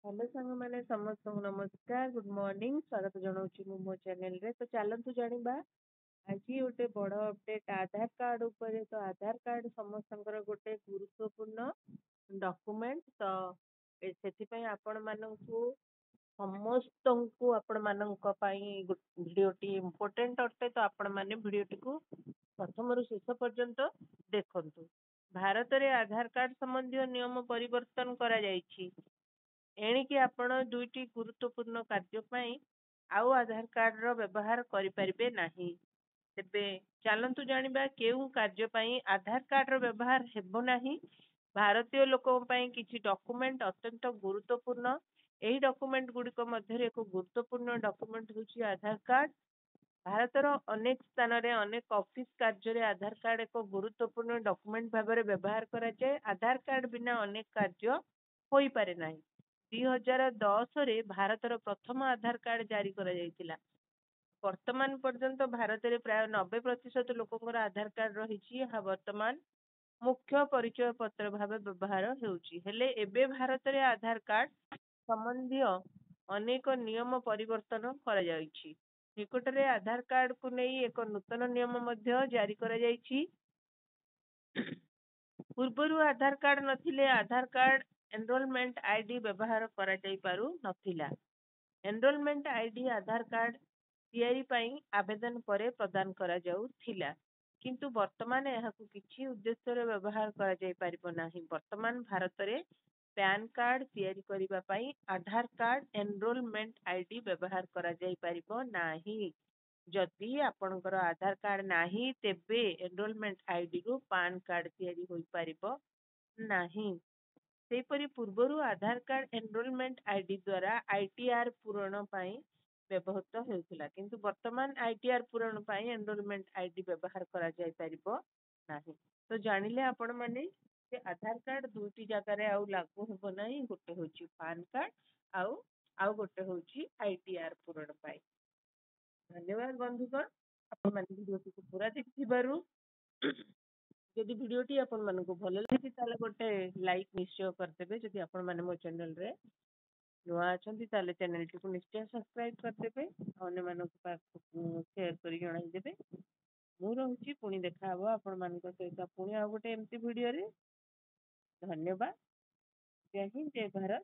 Hello सांग मैंने समस्त नमस्कार गुड मॉर्निंग स्वागत जनाऊँ मो चैनल रे तो चलतु जाना आज गोटे बड़ अपडेट आधार कार्ड उपरे तो आधार कार्ड समस्त गोटे गुरुत्वपूर्ण डॉक्यूमेंट तो से आपण मानू समस्त को आपण मानक भिडटी इम्पोर्टेंट अटे तो आपण मैंने भिडटी को प्रथम रु शेष पर्यंत देखु भारत में आधार कार्ड संबंधी नियम परिवर्तन करा एणिकी आपण दुईटी गुरुत्वपूर्ण कार्य आउ आधार कार्ड रो व्यवहार करें नहीं तेबे चलतु जाना केउ कार्य आधार कार्ड रो व्यवहार हेबो नहीं भारतीय लोकों किसी डॉक्यूमेंट अत्यंत गुरुत्वपूर्ण यही डॉक्यूमेंट गुड़िक मध्य एक गुरुत्वपूर्ण डॉक्यूमेंट हूँ आधार कार्ड भारतर अनेक स्थान में अनेक ऑफिस कार्य आधार कार्ड एक गुरुत्वपूर्ण डॉक्यूमेंट भाव में व्यवहार कराए आधार कार्ड बिना अनेक कार्य हो पारे ना 2010 रे भारतर प्रथम आधार कार्ड जारी करा जायतिला वर्तमान पर्यंत भारत में प्राय 90% लोकंर आधार कार्ड रही वर्तमान मुख्य परिचय पत्र भाव व्यवहार होबे भारत में आधार कार्ड संबंधी अनेक नियम परिवर्तन करा जायछि निकटरे आधार कार्ड को नहीं एक नूतन नियम जारी करा जायछि पूर्वर आधार कार्ड नथिले आधार कार्ड एनरोलमेंट आईडी व्यवहार करा जाई पारु नथिला एनरोलमेंट आईडी आधार कार्ड तैयारी पई आवेदन पर प्रदान करा जाऊ थिला किंतु वर्तमान यहाकू किछि उद्देश्य रे व्यवहार करा जाई परिबो नाही वर्तमान भारत रे पैन कार्ड तैयारी करिबा पई आधार कार्ड एनरोलमेंट आईडी व्यवहार करा जाई परिबो नाही जदि आपणकर आधार कार्ड नाही तेबे एनरोलमेंट आईडी रू पैन कार्ड तैयारी होई परिबो नाही सेपरी पूर्वर आधार कार्ड एनरोलमेंट आईडी द्वारा आईटीआर पूरण पाई व्यवहृत होउथिला किंतु वर्तमान आईटीआर पूरण पाई एनरोलमेंट आईडी व्यवहार करा जाय परिबो नाही तो जानिले आपण माने जे आधार कार्ड दुटी जगह रे आउ लागू होबो नाही गोटे होची पैन कार्ड आउ गोटे होची आईटीआर पूरण पाई धन्यवाद बंधुगण आपण माने वीडियो को पूरा देखिबारु जदि भिडियोटी आपण मानक भल लगी ताले गोटे लाइक निश्चय करदेबे जदि आपण माने मो चैनल रे नुआ अछंती ताले चैनल टी को निश्चय सब्सक्राइब करदेबे अन्य मानक पाख शेयर करी जणाई देबे मु रहूची पुणी देखा हबो आपण मानक सहित पुणी आ गोटे एमती भिडियो रे धन्यवाद जय हिंद जय भारत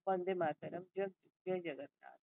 वंदे मातरम जय जगन्नाथ।